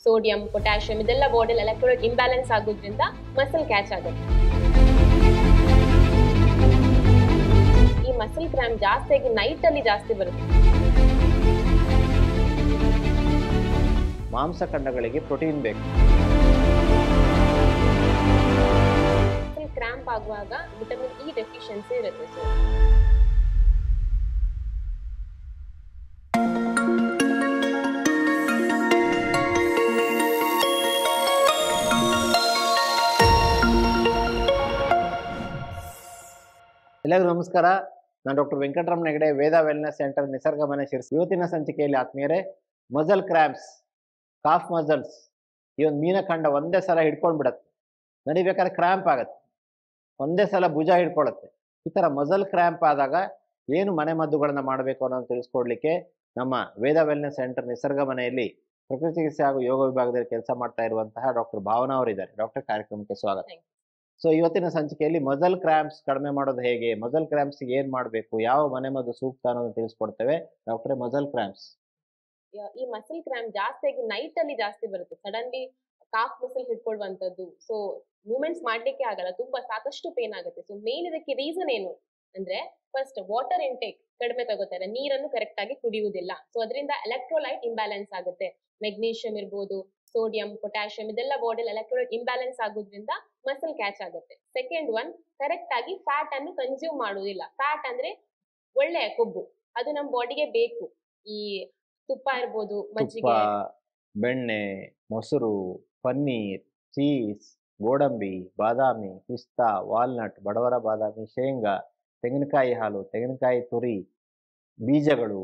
Sodium potassium ಇದೆಲ್ಲ ಬಾಡಿಯಲ್ಲಿ electrolyte imbalance ಆಗೋದ್ರಿಂದ ಮಸಲ್ ಕ್ಯಾಚ್ ಆಗುತ್ತೆ. ಈ ಮಸಲ್ ಕ್ರಾಂಪ್ ಜಾಸ್ತಿಯಾಗಿ ನೈಟ್ ಅಲ್ಲಿ ಜಾಸ್ತಿ ಬರುತ್ತೆ. ಮಾಂಸಖಂಡಗಳಿಗೆ ಪ್ರೋಟೀನ್ ಬೇಕು. ಮಸಲ್ ಕ್ರಾಂಪ್ ಆಗುವಾಗ ವಿಟಮಿನ್ ಇ ಡೆಫಿಷಿಯನ್ಸಿ ಇರುತ್ತೆ. ಎಲ್ಲರಿಗೂ ನಮಸ್ಕಾರ. ನಾನು ಡಾಕ್ಟರ್ ವೆಂಕಟರಮಣ ಹೆಗಡೆ, ವೇದ ವೆಲ್ನೆಸ್ ಸೆಂಟರ್, ನಿಸರ್ಗ ಮನೆ ಶಿರಸಿ. ಇವತ್ತಿನ ಸಂಚಿಕೆಯಲ್ಲಿ ಆತ್ಮೀಯರೇ, ಮಸಲ್ ಕ್ರ್ಯಾಂಪ್ಸ್, ಕಾಫ್ ಮಸಲ್ಸ್, ಈ ಒಂದು ಮೀನಖಂಡ ಒಂದೇ ಸಲ ಹಿಡ್ಕೊಂಡು ಬಿಡತ್ತೆ. ನಡಿಬೇಕಾದ್ರೆ ಕ್ರ್ಯಾಂಪ್ ಆಗತ್ತೆ, ಒಂದೇ ಸಲ ಭುಜ ಹಿಡ್ಕೊಳ್ಳುತ್ತೆ. ಈ ಥರ ಮಸಲ್ ಕ್ರ್ಯಾಂಪ್ ಆದಾಗ ಏನು ಮನೆ ಮದ್ದುಗಳನ್ನು ಮಾಡಬೇಕು ಅನ್ನೋದು ತಿಳಿಸ್ಕೊಡ್ಲಿಕ್ಕೆ ನಮ್ಮ ವೇದ ವೆಲ್ನೆಸ್ ಸೆಂಟರ್ ನಿಸರ್ಗ ಮನೆಯಲ್ಲಿ ಪ್ರಕೃತಿ ಚಿಕಿತ್ಸೆ ಹಾಗೂ ಯೋಗ ವಿಭಾಗದಲ್ಲಿ ಕೆಲಸ ಮಾಡ್ತಾ ಇರುವಂತಹ ಡಾಕ್ಟರ್ ಭಾವನಾ ಅವರಿದ್ದಾರೆ. ಡಾಕ್ಟರ್, ಕಾರ್ಯಕ್ರಮಕ್ಕೆ ಸ್ವಾಗತ. ಸೊ ಇವತ್ತಿನ ಸಂಚಿಕೆಯಲ್ಲಿ ಮಸಲ್ ಕ್ರ್ಯಾಂಪ್ಸ್ ಕಡಿಮೆ ಮಾಡೋದು ಹೇಗೆ, ಮಸಲ್ ಕ್ರ್ಯಾಂಪ್ಸ್ಗೆ ಏನು ಮಾಡಬೇಕು, ಯಾವ ಮನೆಮದ್ದು ಸೂಕ್ತ ಅನ್ನೋದನ್ನು ತಿಳಿಸ್ಕೊಡ್ತೇವೆ. ಡಾಕ್ಟ್ರೆ, ಮಸಲ್ ಕ್ರ್ಯಾಂಪ್ಸ್. ಈ ಮಸಲ್ ಕ್ರಾಂಪ್ ಜಾಸ್ತಿಯಾಗಿ ನೈಟ್ ಅಲ್ಲಿ ಜಾಸ್ತಿ ಬರುತ್ತೆ. ಸಡನ್ಲಿ ಕಾಫ್ ಮಸಲ್ ಹಿಡ್ಕೊಳ್ಳುವಂತದ್ದು. ಸೊ ಮೂವ್ಮೆಂಟ್ಸ್ ಮಾಡ್ಲಿಕ್ಕೆ ಆಗಲ್ಲ, ತುಂಬಾ ಸಾಕಷ್ಟು ಪೇನ್ ಆಗುತ್ತೆ. ಸೊ ಮೇನ್ ಇದಕ್ಕೆ ರೀಸನ್ ಏನು ಅಂದ್ರೆ, ಫಸ್ಟ್ ವಾಟರ್ ಇಂಟೇಕ್ ಕಡಿಮೆ ತಗೋತಾರೆ, ನೀರನ್ನು ಕರೆಕ್ಟ್ ಆಗಿ ಕುಡಿಯುವುದಿಲ್ಲ. ಸೊ ಅದರಿಂದ ಎಲೆಕ್ಟ್ರೋಲೈಟ್ ಇಂಬ್ಯಾಲೆನ್ಸ್ ಆಗುತ್ತೆ. ಮೆಗ್ನೀಷಿಯಂ ಇರ್ಬೋದು, ಸೋಡಿಯಂ ಪೊಟ್ಯಾಷಿಯಂ ಇದೆಲ್ಲ ಬಾಡಿಯಲ್ಲಿ ಎಲೆಕ್ಟ್ರೋಲೈಟ್ ಇಂಬ್ಯಾಲೆನ್ಸ್ ಆಗೋದ್ರಿಂದ ಮಸಲ್ ಕ್ಯಾಚ್ ಆಗುತ್ತೆ. ಸೆಕೆಂಡ್ ಒನ್, ಕರೆಕ್ಟ್ ಆಗಿ ಫ್ಯಾಟ್ ಅನ್ನು ಕನ್ಸ್ಯೂಮ್ ಮಾಡುವುದಿಲ್ಲ. ಫ್ಯಾಟ್ ಅಂದ್ರೆ ಒಳ್ಳೆಯ ಕೊಬ್ಬು, ಅದು ನಮ್ಮ ಬಾಡಿಗೆ ಬೇಕು. ಈ ತುಪ್ಪ ಇರ್ಬೋದು, ಮಜ್ಜಿಗೆ, ಬೆಣ್ಣೆ, ಮೊಸರು, ಪನ್ನೀರ್, ಚೀಸ್, ಗೋಡಂಬಿ, ಬಾದಾಮಿ, ಪಿಸ್ತಾ, ವಾಲ್ನಟ್, ಬಡವರ ಬಾದಾಮಿ, ಶೇಂಗಾ, ತೆಂಗಿನಕಾಯಿ ಹಾಲು, ತೆಂಗಿನಕಾಯಿ ತುರಿ, ಬೀಜಗಳು,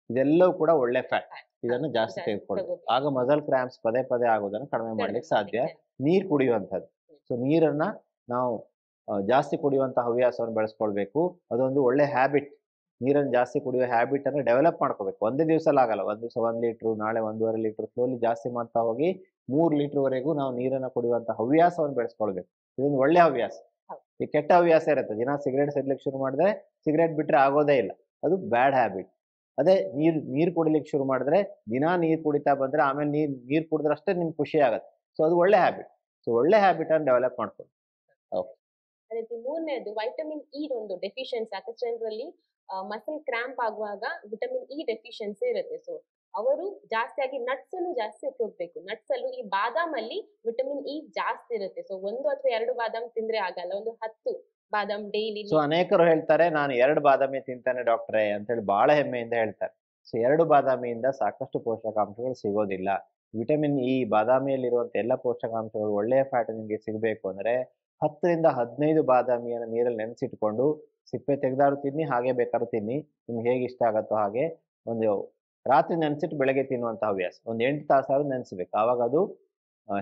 ಇದೆಲ್ಲವೂ ಕೂಡ ಒಳ್ಳೆ ಫ್ಯಾಟ್. ಇದನ್ನು ಜಾಸ್ತಿ ತೆಗೆದುಕೊಳ್ಳೋದು. ಆಗ ಮಸಲ್ ಕ್ರ್ಯಾಂಪ್ಸ್ ಪದೇ ಪದೇ ಆಗೋದನ್ನು ಕಡಿಮೆ ಮಾಡ್ಲಿಕ್ಕೆ ಸಾಧ್ಯ. ನೀರು ಕುಡಿಯುವಂಥದ್ದು. ಸೊ ನೀರನ್ನ ನಾವು ಜಾಸ್ತಿ ಕುಡಿಯುವಂತಹ ಹವ್ಯಾಸವನ್ನು ಬೆಳೆಸ್ಕೊಳ್ಬೇಕು. ಅದೊಂದು ಒಳ್ಳೆ ಹ್ಯಾಬಿಟ್. ನೀರನ್ನು ಜಾಸ್ತಿ ಕುಡಿಯೋ ಹ್ಯಾಬಿಟ್ ಅನ್ನು ಡೆವಲಪ್ ಮಾಡ್ಕೋಬೇಕು. ಒಂದೇ ದಿವಸ ಆಗಲ್ಲ. ಒಂದು ದಿವಸ 1 ಲೀಟ್ರು, ನಾಳೆ 1.5 ಲೀಟ್ರು, ಸ್ಲೋಲಿ ಜಾಸ್ತಿ ಮಾಡ್ತಾ ಹೋಗಿ 3 ಲೀಟ್ರ್ವರೆಗೂ ನಾವು ನೀರನ್ನು ಕುಡಿಯುವಂಥ ಹವ್ಯಾಸವನ್ನು ಬೆಳೆಸ್ಕೊಳ್ಬೇಕು. ಇದೊಂದು ಒಳ್ಳೆ ಹವ್ಯಾಸ. ಈ ಕೆಟ್ಟ ಹವ್ಯಾಸ ಇರುತ್ತೆ. ದಿನ ಸಿಗರೇಟ್ ಸೇದ್ಲಿಕ್ಕೆ ಶುರು ಮಾಡಿದ್ರೆ ಸಿಗರೇಟ್ ಬಿಟ್ಟರೆ ಆಗೋದೇ ಇಲ್ಲ, ಅದು ಬ್ಯಾಡ್ ಹ್ಯಾಬಿಟ್. ಅದೇ ನೀರು ಕುಡಿಲಿಕ್ಕೆ ಶುರು ಮಾಡಿದ್ರೆ, ದಿನ ನೀರು ಕುಡಿತಾ ಬಂದರೆ ಆಮೇಲೆ ನೀರು ಕುಡಿದ್ರೆ ಅಷ್ಟೇ ನಿಮ್ಗೆ ಖುಷಿ ಆಗುತ್ತೆ. ಸೊ ಅದು ಒಳ್ಳೆ ಹ್ಯಾಬಿಟ್. ಸೊ ಒಳ್ಳೆ ಹ್ಯಾಬಿಟ್ ಅನ್ನು ಡೆವಲಪ್ ಮಾಡ್ಕೊಳ್ಳಿ. ಅದೇ ಮೂರನೇದು ವಿಟಮಿನ್ ಇ ಒಂದು ಡೆಫಿಷಿಯನ್ಸಿ. ಜನರಲ್ಲಿ ಮಸಲ್ ಕ್ರಾಂಪ್ ಆಗುವಾಗ ವಿಟಮಿನ್ ಇ ಡೆಫಿಷಿಯನ್ಸಿ ಇರುತ್ತೆ. ಸೊ ಅವರು ಜಾಸ್ತಿಯಾಗಿ ನಟ್ಸ್ ಅನ್ನು ಜಾಸ್ತಿ ಉಪಯೋಗಿಸಬೇಕು. ನಟ್ಸ್ ಅಲ್ಲೂ ಈ ಬಾದಾಮ್ ಅಲ್ಲಿ ವಿಟಮಿನ್ ಇ ಜಾಸ್ತಿ ಇರುತ್ತೆ. ಸೊ 1 ಅಥವಾ 2 ಬಾದಾಮ್ ತಿಂದ್ರೆ ಆಗಲ್ಲ, ಒಂದು 10 ಬಾದಾಮ್ ಡೈಲಿ. ಸೊ ಅನೇಕರು ಹೇಳ್ತಾರೆ, ನಾನು 2 ಬಾದಾಮಿ ತಿಂತಾನೆ ಡಾಕ್ಟ್ರೆ ಅಂತೇಳಿ ಬಹಳ ಹೆಮ್ಮೆಯಿಂದ ಹೇಳ್ತಾರೆ. ಸೊ 2 ಬಾದಾಮಿಯಿಂದ ಸಾಕಷ್ಟು ಪೋಷಕಾಂಶಗಳು ಸಿಗೋದಿಲ್ಲ. ವಿಟಮಿನ್ ಇ ಬಾದಾಮಿಯಲ್ಲಿರುವಂಥ ಎಲ್ಲ ಪೋಷಕಾಂಶಗಳು, ಒಳ್ಳೆಯ ಫ್ಯಾಟ್ ನಿಮಗೆ ಸಿಗಬೇಕು ಅಂದರೆ 10 ರಿಂದ 15 ಬಾದಾಮಿಯನ್ನು ನೀರಲ್ಲಿ ನೆನೆಸಿಟ್ಕೊಂಡು ಸಿಪ್ಪೆ ತೆಗೆದಾರು ತಿನ್ನಿ, ಹಾಗೆ ಬೇಕಾದ್ರೂ ತಿನ್ನಿ, ನಿಮ್ಗೆ ಹೇಗೆ ಇಷ್ಟ ಆಗುತ್ತೋ ಹಾಗೆ. ಒಂದು ರಾತ್ರಿ ನೆನೆಸಿಟ್ಟು ಬೆಳಗ್ಗೆ ತಿನ್ನುವಂಥ ಹವ್ಯಾಸ, ಒಂದು 8 ತಾಸಾದ್ರೂ ನೆನೆಸ್ಬೇಕು. ಆವಾಗ ಅದು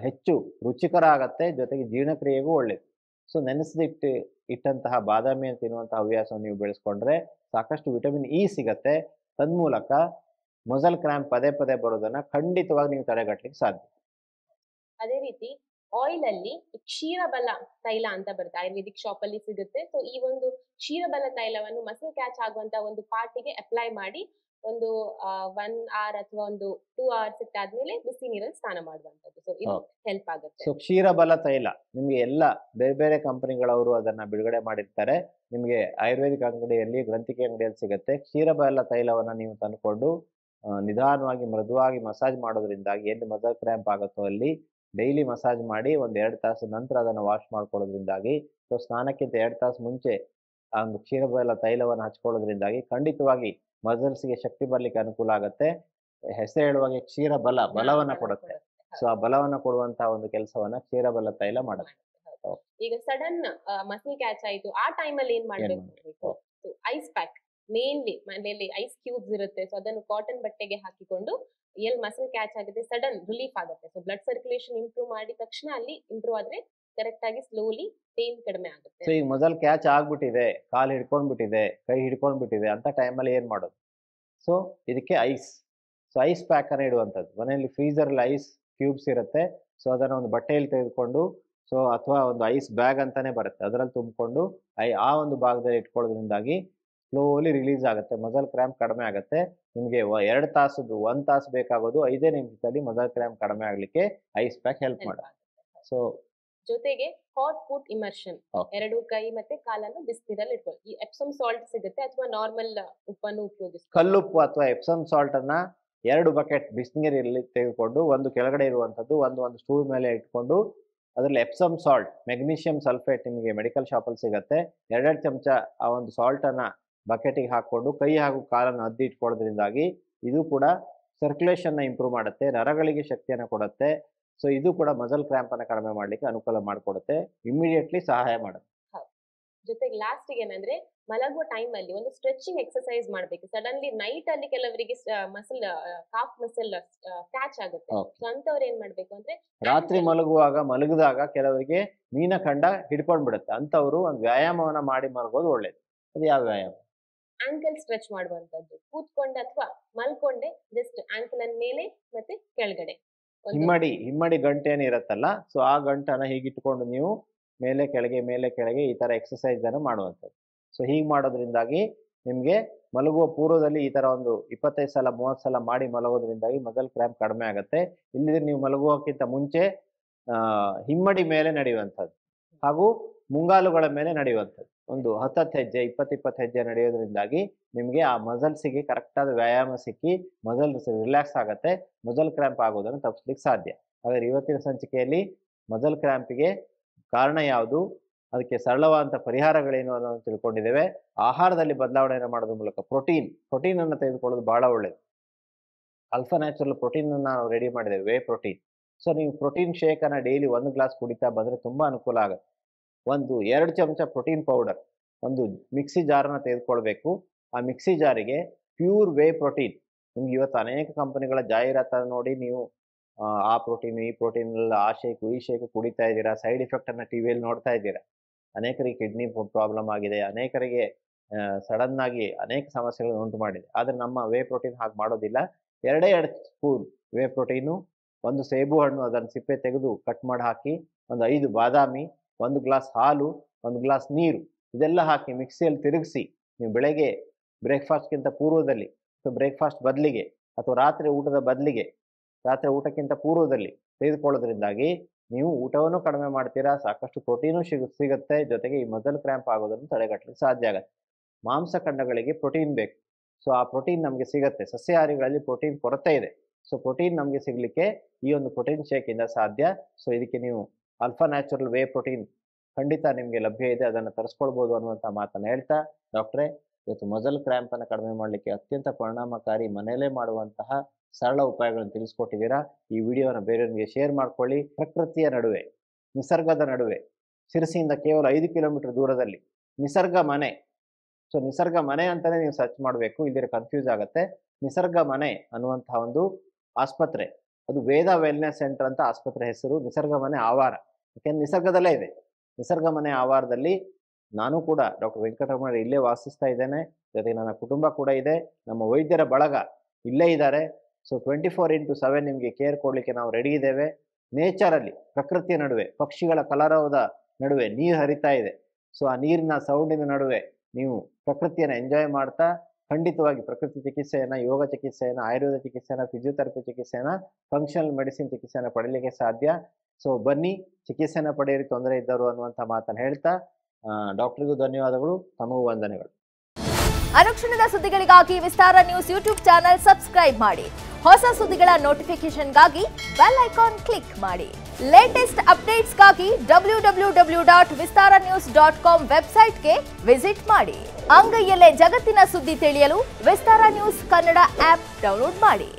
ಹೆಚ್ಚು ರುಚಿಕರ ಆಗತ್ತೆ, ಜೊತೆಗೆ ಜೀರ್ಣಕ್ರಿಯೆಗೂ ಒಳ್ಳೇದು. ಸೊ ಇಟ್ಟಂತಹ ಬಾದಾಮಿಯನ್ನು ತಿನ್ನುವಂತಹ ಹವ್ಯಾಸವನ್ನು ನೀವು ಬೆಳೆಸ್ಕೊಂಡ್ರೆ ಸಾಕಷ್ಟು ವಿಟಮಿನ್ ಇ ಸಿಗತ್ತೆ. ತನ್ಮೂಲಕ ಮಸಲ್ ಕ್ರ್ಯಾಂಪ್ ಪದೇ ಪದೇ ಬರೋದನ್ನ ಖಂಡಿತವಾಗಿ ನೀವು ತಡೆಗಟ್ಟಲಿಕ್ಕೆ ಸಾಧ್ಯ. ಅದೇ ರೀತಿ ಆಯಿಲ್ ಅಲ್ಲಿ ಕ್ಷೀರಬಲ ತೈಲ ಅಂತ ಬರುತ್ತೆ, ಆಯುರ್ವೇದಿಕ್ ಶಾಪ್ ಅಲ್ಲಿ ಸಿಗುತ್ತೆ. ಸೊ ಈ ಒಂದು ಕ್ಷೀರಬಲ ತೈಲವನ್ನು ಮಸಲ್ ಕ್ಯಾಚ್ ಆಗುವಂತ ಒಂದು ಪಾರ್ಟಿಗೆ ಅಪ್ಲೈ ಮಾಡಿ ಒಂದು 1 hour ಅಥವಾ ಒಂದು 2 hours ಇಟ್ಟಾದ್ಮೇಲೆ ಬಿಸಿ ನೀರಲ್ಲಿ ಸ್ನಾನ ಮಾಡುವಂತದ್ದು. ಸೊ ಇದು ಹೆಲ್ಪ್ ಆಗುತ್ತೆ. ಸೊ ಕ್ಷೀರಬಲ ತೈಲ ನಿಮಗೆ ಎಲ್ಲ ಬೇರೆ ಬೇರೆ ಕಂಪನಿಗಳವರು ಅದನ್ನ ಬಿಡುಗಡೆ ಮಾಡಿರ್ತಾರೆ. ನಿಮಗೆ ಆಯುರ್ವೇದಿಕ್ ಅಂಗಡಿಯಲ್ಲಿ, ಗ್ರಂಥಿಕೆ ಅಂಗಡಿಯಲ್ಲಿ ಸಿಗುತ್ತೆ. ಕ್ಷೀರಬಲ ತೈಲವನ್ನ ನೀವು ತಂದುಕೊಂಡು ನಿಧಾನವಾಗಿ ಮೃದುವಾಗಿ ಮಸಾಜ್ ಮಾಡೋದ್ರಿಂದಾಗಿ ಎಲ್ಲಿ ಮಸಲ್ ಕ್ರ್ಯಾಂಪ್ ಆಗುತ್ತೋ ಅಲ್ಲಿ ಡೈಲಿ ಮಸಾಜ್ ಮಾಡಿ 1-2 ತಾಸು ನಂತರ ಅದನ್ನು ವಾಶ್ ಮಾಡ್ಕೊಳ್ಳೋದ್ರಿಂದಾಗಿ, ಸೊ ಸ್ನಾನಕ್ಕಿಂತ 2 ತಾಸು ಮುಂಚೆ ಆ ಒಂದು ಕ್ಷೀರಬಲ ತೈಲವನ್ನು ಹಚ್ಕೊಳ್ಳೋದ್ರಿಂದಾಗಿ ಖಂಡಿತವಾಗಿ ಮಸಲ್ಸ್ಗೆ ಶಕ್ತಿ ಬರ್ಲಿಕ್ಕೆ ಅನುಕೂಲ ಆಗುತ್ತೆ. ಹೆಸರು ಹೇಳುವಾಗೆ ಕ್ಷೀರಬಲ ಬಲವನ್ನ ಕೊಡುತ್ತೆ. ಸೊ ಆ ಬಲವನ್ನ ಕೊಡುವಂತಹ ಒಂದು ಕೆಲಸವನ್ನ ಕ್ಷೀರಬಲ ತೈಲ ಮಾಡುತ್ತೆ. ಈಗ ಸಡನ್ ಮಸಲ್ ಕ್ಯಾಚ್ ಆಯ್ತು, ಆ ಟೈಮಲ್ಲಿ ಏನ್ ಮಾಡ್ಬೇಕು? ಐಸ್ ಪ್ಯಾಕ್, ಮೇನ್ಲಿ ಮನೆಯಲ್ಲಿ ಐಸ್ ಕ್ಯೂಬ್ಸ್ ಇರುತ್ತೆ. ಸೊ ಅದನ್ನು ಕಾಟನ್ ಬಟ್ಟೆಗೆ ಹಾಕಿಕೊಂಡು ಎಲ್ಲಿ ಮಸಲ್ ಕ್ಯಾಚ್ ಆಗಿದೆ ಸಡನ್ ರಿಲೀಫ್ ಆಗುತ್ತೆ. ಸೊ ಬ್ಲಡ್ ಸರ್ಕ್ಯುಲೇಷನ್ ಇಂಪ್ರೂವ್ ಮಾಡಿದ ತಕ್ಷಣ ಅಲ್ಲಿ ಇಂಪ್ರೂವ್ ಆದ್ರೆ ಕರೆಕ್ಟ್ ಆಗಿ ಸ್ಲೋಲಿ ಪೇನ್ ಕಡಿಮೆ ಆಗುತ್ತೆ. ಸೊ ಈಗ ಮಸಲ್ ಕ್ಯಾಚ್ ಆಗ್ಬಿಟ್ಟಿದೆ, ಕಾಲು ಹಿಡ್ಕೊಂಡ್ಬಿಟ್ಟಿದೆ, ಕೈ ಹಿಡ್ಕೊಂಡ್ಬಿಟ್ಟಿದೆ ಅಂತ ಟೈಮಲ್ಲಿ ಏನ್ ಮಾಡೋದು? ಸೊ ಇದಕ್ಕೆ ಐಸ್. ಸೊ ಐಸ್ ಪ್ಯಾಕ್ ಅನ್ನ ಇಡುವಂಥದ್ದು. ಮನೆಯಲ್ಲಿ ಫ್ರೀಸರಲ್ಲಿ ಐಸ್ ಕ್ಯೂಬ್ಸ್ ಇರುತ್ತೆ. ಸೊ ಅದನ್ನ ಒಂದು ಬಟ್ಟೆಯಲ್ಲಿ ತೆಗೆದುಕೊಂಡು, ಸೊ ಅಥವಾ ಒಂದು ಐಸ್ ಬ್ಯಾಗ್ ಅಂತಾನೆ ಬರುತ್ತೆ, ಅದರಲ್ಲಿ ತುಂಬಿಕೊಂಡು ಆ ಒಂದು ಭಾಗದಲ್ಲಿ ಇಟ್ಕೊಳ್ಳೋದ್ರಿಂದಾಗಿ ಸ್ಲೋಲಿ ರಿಲೀಸ್ ಆಗುತ್ತೆ, ಮಸಲ್ ಕ್ರ್ಯಾಂಪ್ ಕಡಿಮೆ ಆಗುತ್ತೆ. ನಿಮಗೆ 2 ತಾಸದ್ದು 1 ತಾಸು ಬೇಕಾಗೋದು 5 ನಿಮಿಷದಲ್ಲಿ ಮಸಲ್ ಕ್ರ್ಯಾಂಪ್ ಕಡಿಮೆ ಆಗಲಿಕ್ಕೆ ಐಸ್ ಪ್ಯಾಕ್ ಹೆಲ್ಪ್ ಮಾಡುತ್ತೆ. ಸೊ ಜೊತೆಗೆ ಹಾಟ್ ಫುಡ್ ಇಮರ್ಷನ್, 2 ಕೈ ಮತ್ತೆ ಕಾಲನ್ನು ಬಿಸಿನೀರಲ್ಲಿ ಇಟ್ಕೊಳ್ಳಿ. ಈ ಎಪ್ಸಮ್ ಸಾಲ್ಟ್ ಸಿಗುತ್ತೆ ಅಥವಾ ನಾರ್ಮಲ್ ಉಪ್ಪನ್ನು ಉಪಯೋಗಿಸಿ, ಕಲ್ಲುಪ್ಪು ಅಥವಾ ಎಪ್ಸಮ್ ಸಾಲ್ಟ್ ಅನ್ನ 2 ಬಕೆಟ್ ಬಿಸಿನೀರಲ್ಲಿ ತೆಗೆದುಕೊಂಡು ಒಂದು ಕೆಳಗಡೆ ಇರುವಂಥದ್ದು ಒಂದು ಸ್ಟೂಲ್ ಮೇಲೆ ಇಟ್ಕೊಂಡು ಅದರಲ್ಲಿ ಎಪ್ಸಮ್ ಸಾಲ್ಟ್, ಮೆಗ್ನೀಷಿಯಂ ಸಲ್ಫೇಟ್ ನಿಮಗೆ ಮೆಡಿಕಲ್ ಶಾಪಲ್ಲಿ ಸಿಗುತ್ತೆ. 2 ಚಮಚ ಆ ಒಂದು ಸಾಲ್ಟನ್ನು ಬಕೆಟಿಗೆ ಹಾಕ್ಕೊಂಡು ಕೈ ಹಾಗೂ ಕಾಲನ್ನು ಅದ್ದಿ ಇಟ್ಕೊಳ್ಳೋದ್ರಿಂದಾಗಿ ಇದು ಕೂಡ ಸರ್ಕ್ಯುಲೇಷನ್ನ ಇಂಪ್ರೂವ್ ಮಾಡುತ್ತೆ, ನರಗಳಿಗೆ ಶಕ್ತಿಯನ್ನು ಕೊಡುತ್ತೆ. ಸೊ ಇದು ಕೂಡ ಮಸಲ್ ಕ್ರ್ಯಾಂಪ್ ಅನ್ನು ಕಡಿಮೆ ಮಾಡಲಿಕ್ಕೆ ಅನುಕೂಲ ಮಾಡಿಕೊಡುತ್ತೆ, ಇಮಿಡಿಯೇಟ್ಲಿ ಸಹಾಯ ಮಾಡುತ್ತೆ. ಜೊತೆಗೆ ಲಾಸ್ಟ್ ಏನಂದ್ರೆ ಮಲಗುವ ಟೈಮ್ ಅಲ್ಲಿ ಒಂದು ಸ್ಟ್ರೆಚಿಂಗ್ ಎಕ್ಸರ್ಸೈಸ್ ಮಾಡಬೇಕು. ಸಡನ್ಲಿ ನೈಟ್ ಅಲ್ಲಿ ಕೆಲವರಿಗೆ ಮಸಲ್ ಕಾಫ್ ಮಸಲ್ ಕ್ಯಾಚ್ ಆಗುತ್ತೆ. ಸೊ ಅಂತವ್ರು ಏನ್ ಮಾಡ್ಬೇಕು ಅಂದ್ರೆ ರಾತ್ರಿ ಮಲಗಿದಾಗ ಕೆಲವರಿಗೆ ಮೀನಖಂಡ ಹಿಡ್ಕೊಂಡ್ ಬಿಡುತ್ತೆ, ಅಂತವ್ರು ಒಂದು ವ್ಯಾಯಾಮವನ್ನ ಮಾಡಿ ಮಲಗೋದು ಒಳ್ಳೇದು. ಅದು ಯಾವ ವ್ಯಾಯಾಮ? ಆಂಕಲ್ ಸ್ಟ್ರೆಚ್ ಮಾಡುವಂತದ್ದು. ಕೂತ್ಕೊಂಡೆ ಅಥವಾ ಮಲ್ಕೊಂಡೆ ಜಸ್ಟ್ ಆಂಕಲ್ ಅನ್ ಮೇಲೆ ಮತ್ತೆ ಕೆಳಗಡೆ ಹಿಮ್ಮಡಿ ಗಂಟೆ ಇರುತ್ತಲ್ಲ, ಸೊ ಆ ಗಂಟನ್ನ ಹೀಗಿಟ್ಕೊಂಡು ನೀವು ಮೇಲೆ ಕೆಳಗೆ ಈ ತರ ಎಕ್ಸರ್ಸೈಸ್ ಅನ್ನು ಮಾಡುವಂಥದ್ದು. ಸೊ ಹೀಗೆ ಮಾಡೋದ್ರಿಂದಾಗಿ ನಿಮಗೆ ಮಲಗುವ ಪೂರ್ವದಲ್ಲಿ ಈ ತರ ಒಂದು 25 ಸಲ 30 ಸಲ ಮಾಡಿ ಮಲಗೋದ್ರಿಂದಾಗಿ ಮಸಲ್ ಕ್ರ್ಯಾಂಪ್ ಕಡಿಮೆ ಆಗುತ್ತೆ. ಇಲ್ಲಿದ್ರೆ ನೀವು ಮಲಗುವಕ್ಕಿಂತ ಮುಂಚೆ ಹಿಮ್ಮಡಿ ಮೇಲೆ ನಡೆಯುವಂಥದ್ದು ಹಾಗೂ ಮುಂಗಾಲುಗಳ ಮೇಲೆ ನಡೆಯುವಂಥದ್ದು, ಒಂದು 10 ಹೆಜ್ಜೆ 20 ಹೆಜ್ಜೆ ನಡೆಯೋದ್ರಿಂದಾಗಿ ನಿಮಗೆ ಆ ಮಸಲ್ಸಿಗೆ ಕರೆಕ್ಟಾದ ವ್ಯಾಯಾಮ ಸಿಕ್ಕಿ ಮಸಲ್ ರಿಲ್ಯಾಕ್ಸ್ ಆಗುತ್ತೆ, ಮಸಲ್ ಕ್ರ್ಯಾಂಪ್ ಆಗೋದನ್ನು ತಪ್ಪಿಸ್ಲಿಕ್ಕೆ ಸಾಧ್ಯ. ಹಾಗಾದ್ರೆ ಇವತ್ತಿನ ಸಂಚಿಕೆಯಲ್ಲಿ ಮಸಲ್ ಕ್ರ್ಯಾಂಪಿಗೆ ಕಾರಣ ಯಾವುದು, ಅದಕ್ಕೆ ಸರಳವಾದಂಥ ಪರಿಹಾರಗಳೇನು ಅನ್ನೋದನ್ನು ತಿಳ್ಕೊಂಡಿದ್ದೇವೆ. ಆಹಾರದಲ್ಲಿ ಬದಲಾವಣೆಯನ್ನು ಮಾಡೋದ್ರ ಮೂಲಕ ಪ್ರೋಟೀನ್ ಅನ್ನು ತೆಗೆದುಕೊಳ್ಳೋದು ಬಹಳ ಒಳ್ಳೆಯದು. ಅಲ್ಫಾ ನ್ಯಾಚುರಲ್ ಪ್ರೋಟೀನ್ ಅನ್ನು ನಾವು ರೆಡಿ ಮಾಡಿದ್ದೇವೆ, ವೇ ಪ್ರೋಟೀನ್. ಸೊ ನೀವು ಪ್ರೋಟೀನ್ ಶೇಕ್ ಅನ್ನ ಡೈಲಿ 1 ಗ್ಲಾಸ್ ಕುಡಿತಾ ಬಂದ್ರೆ ತುಂಬಾ ಅನುಕೂಲ ಆಗುತ್ತೆ. 2 ಚಮಚ ಪ್ರೋಟೀನ್ ಪೌಡರ್ ಒಂದು ಮಿಕ್ಸಿ ಜಾರನ್ನ ತೆಗೆದುಕೊಳ್ಬೇಕು. ಆ ಮಿಕ್ಸಿ ಜಾರಿಗೆ ಪ್ಯೂರ್ ವೇ ಪ್ರೋಟೀನ್, ನಿಮ್ಗೆ ಇವತ್ತು ಅನೇಕ ಕಂಪನಿಗಳ ಜಾಹೀರಾತನ್ನು ನೋಡಿ ನೀವು ಆ ಪ್ರೋಟೀನ್ ಈ ಪ್ರೋಟೀನ್ ಎಲ್ಲ ಆ ಶೇಕು ಈ ಶೇಕು ಕುಡಿತಾ ಇದ್ದೀರಾ, ಸೈಡ್ ಎಫೆಕ್ಟ್ ಅನ್ನ ಟಿವಿಯಲ್ಲಿ ನೋಡ್ತಾ ಇದ್ದೀರಾ. ಅನೇಕರಿಗೆ ಕಿಡ್ನಿ ಪ್ರಾಬ್ಲಮ್ ಆಗಿದೆ, ಅನೇಕರಿಗೆ ಸಡನ್ ಆಗಿ ಅನೇಕ ಸಮಸ್ಯೆಗಳನ್ನು ಉಂಟು ಮಾಡಿದೆ. ಆದರೆ ನಮ್ಮ ವೇ ಪ್ರೋಟೀನ್ ಹಾಗೆ ಮಾಡೋದಿಲ್ಲ. 2 ಸ್ಪೂನ್ ವೇ ಪ್ರೋಟೀನು, 1 ಸೇಬು ಹಣ್ಣು ಅದನ್ನು ಸಿಪ್ಪೆ ತೆಗೆದು ಕಟ್ ಮಾಡಿ ಹಾಕಿ, 5 ಬಾದಾಮಿ, 1 ಗ್ಲಾಸ್ ಹಾಲು, 1 ಗ್ಲಾಸ್ ನೀರು, ಇದೆಲ್ಲ ಹಾಕಿ ಮಿಕ್ಸಿಯಲ್ಲಿ ತಿರುಗಿಸಿ ನೀವು ಬೆಳಗ್ಗೆ ಬ್ರೇಕ್ಫಾಸ್ಟ್ಗಿಂತ ಪೂರ್ವದಲ್ಲಿ ಅಥವಾ ಬ್ರೇಕ್ಫಾಸ್ಟ್ ಬದಲಿಗೆ ಅಥವಾ ರಾತ್ರಿ ಊಟಕ್ಕಿಂತ ಪೂರ್ವದಲ್ಲಿ ತೆಗೆದುಕೊಳ್ಳೋದ್ರಿಂದಾಗಿ ನೀವು ಊಟವನ್ನು ಕಡಿಮೆ ಮಾಡ್ತೀರಾ, ಸಾಕಷ್ಟು ಪ್ರೋಟೀನು ಸಿಗುತ್ತೆ, ಜೊತೆಗೆ ಈ ಮಸಲ್ ಕ್ರ್ಯಾಂಪ್ ಆಗೋದನ್ನು ತಡೆಗಟ್ಟಲಿಕ್ಕೆ ಸಾಧ್ಯ ಆಗುತ್ತೆ. ಮಾಂಸಖಂಡಗಳಿಗೆ ಪ್ರೋಟೀನ್ ಬೇಕು, ಸೊ ಆ ಪ್ರೋಟೀನ್ ನಮಗೆ ಸಿಗುತ್ತೆ. ಸಸ್ಯಾಹಾರಿಗಳಲ್ಲಿ ಪ್ರೋಟೀನ್ ಕೊರತೆ ಇದೆ, ಸೊ ಪ್ರೋಟೀನ್ ನಮಗೆ ಸಿಗಲಿಕ್ಕೆ ಈ ಒಂದು ಪ್ರೋಟೀನ್ ಶೇಕಿಂದ ಸಾಧ್ಯ. ಸೊ ಇದಕ್ಕೆ ನೀವು ಅಲ್ಫಾ ನ್ಯಾಚುರಲ್ ವೇ ಪ್ರೋಟೀನ್ ಖಂಡಿತ ನಿಮಗೆ ಲಭ್ಯ ಇದೆ, ಅದನ್ನು ತರಿಸ್ಕೊಳ್ಬೋದು ಅನ್ನುವಂಥ ಮಾತನ್ನು ಹೇಳ್ತಾ, ಡಾಕ್ಟ್ರೇ ಇವತ್ತು ಮಸಲ್ ಕ್ರ್ಯಾಂಪ್ ಅನ್ನು ಕಡಿಮೆ ಮಾಡಲಿಕ್ಕೆ ಅತ್ಯಂತ ಪರಿಣಾಮಕಾರಿ ಮನೆಯಲ್ಲೇ ಮಾಡುವಂತಹ ಸರಳ ಉಪಾಯಗಳನ್ನು ತಿಳಿಸ್ಕೊಟ್ಟಿದ್ದೀರಾ. ಈ ವಿಡಿಯೋನ ಬೇರೆಯವರಿಗೆ ಶೇರ್ ಮಾಡ್ಕೊಳ್ಳಿ. ಪ್ರಕೃತಿಯ ನಡುವೆ, ನಿಸರ್ಗದ ನಡುವೆ, ಶಿರಸಿಯಿಂದ ಕೇವಲ 5 ಕಿಲೋಮೀಟರ್ ದೂರದಲ್ಲಿ ನಿಸರ್ಗ ಮನೆ. ಸೊ ನಿಸರ್ಗ ಮನೆ ಅಂತಲೇ ನೀವು ಸರ್ಚ್ ಮಾಡಬೇಕು, ಇಲ್ಲಿರೋ ಕನ್ಫ್ಯೂಸ್ ಆಗುತ್ತೆ. ನಿಸರ್ಗ ಮನೆ ಅನ್ನುವಂತಹ ಒಂದು ಆಸ್ಪತ್ರೆ, ಅದು ವೇದ ವೆಲ್ನೆಸ್ ಸೆಂಟರ್ ಅಂತ ಆಸ್ಪತ್ರೆ ಹೆಸರು. ನಿಸರ್ಗ ಮನೆ ಆವಾರ, ಯಾಕೆಂದ್ರೆ ನಿಸರ್ಗದಲ್ಲೇ ಇದೆ. ನಿಸರ್ಗ ಮನೆ ಆವಾರದಲ್ಲಿ ನಾನು ಕೂಡ ಡಾಕ್ಟರ್ ವೆಂಕಟರಮಣ ಇಲ್ಲೇ ವಾಸಿಸ್ತಾ ಇದ್ದೇನೆ, ಜೊತೆಗೆ ನನ್ನ ಕುಟುಂಬ ಕೂಡ ಇದೆ, ನಮ್ಮ ವೈದ್ಯರ ಬಳಗ ಇಲ್ಲೇ ಇದ್ದಾರೆ. ಸೊ 24x7 ನಿಮಗೆ ಕೇರ್ ಕೊಡಲಿಕ್ಕೆ ನಾವು ರೆಡಿ ಇದ್ದೇವೆ. ನೇಚರಲ್ಲಿ, ಪ್ರಕೃತಿಯ ನಡುವೆ, ಪಕ್ಷಿಗಳ ಕಲರವದ ನಡುವೆ ನೀರು ಹರಿತಾ ಇದೆ. ಸೊ ಆ ನೀರಿನ ಸೌಂಡಿನ ನಡುವೆ ನೀವು ಪ್ರಕೃತಿಯನ್ನು ಎಂಜಾಯ್ ಮಾಡ್ತಾ ಖಂಡಿತವಾಗಿ ಪ್ರಕೃತಿ ಚಿಕಿತ್ಸೆಯನ್ನು, ಯೋಗ ಚಿಕಿತ್ಸೆಯನ್ನು, ಆಯುರ್ವೇದ ಚಿಕಿತ್ಸೆಯನ್ನು, ಫಿಸಿಯೋಥೆರಪಿ ಚಿಕಿತ್ಸೆಯನ್ನು, ಫಂಕ್ಷನಲ್ ಮೆಡಿಸಿನ್ ಚಿಕಿತ್ಸೆಯನ್ನು ಪಡೀಲಿಕ್ಕೆ ಸಾಧ್ಯ. ಸೊ ಬನ್ನಿ ಚಿಕಿತ್ಸೆಯನ್ನು ಪಡೆಯಿರಿ ತೊಂದರೆ ಇದ್ದರು ಅನ್ನುವಂಥ ಮಾತನ್ನು ಹೇಳ್ತಾ ಡಾಕ್ಟರ್ಗೂ ಧನ್ಯವಾದಗಳು, ತಮಗೂ ವಂದನೆಗಳು. ಅನುಕ್ಷಣದ ಸುದ್ದಿಗಳಿಗಾಗಿ ವಿಸ್ತಾರ ನ್ಯೂಸ್ ಯೂಟ್ಯೂಬ್ ಚಾನೆಲ್ ಸಬ್ಸ್ಕ್ರೈಬ್ ಮಾಡಿ. ಹೊಸ ಸುದ್ದಿಗಳ ನೋಟಿಫಿಕೇಶನ್ಗಾಗಿ ಬೆಲ್ ಐಕಾನ್ ಕ್ಲಿಕ್ ಮಾಡಿ. ಲೇಟೆಸ್ಟ್ ಅಪ್ಡೇಟ್ಸ್ಗಾಗಿ www.vistaranews.com ವೆಬ್ಸೈಟ್ಗೆ ವಿಸಿಟ್ ಮಾಡಿ. ಅಂಗೈಯಲ್ಲೇ ಜಗತ್ತಿನ ಸುದ್ದಿ ತಿಳಿಯಲು ವಿಸ್ತಾರ ನ್ಯೂಸ್ ಕನ್ನಡ ಆಪ್ ಡೌನ್ಲೋಡ್ ಮಾಡಿ.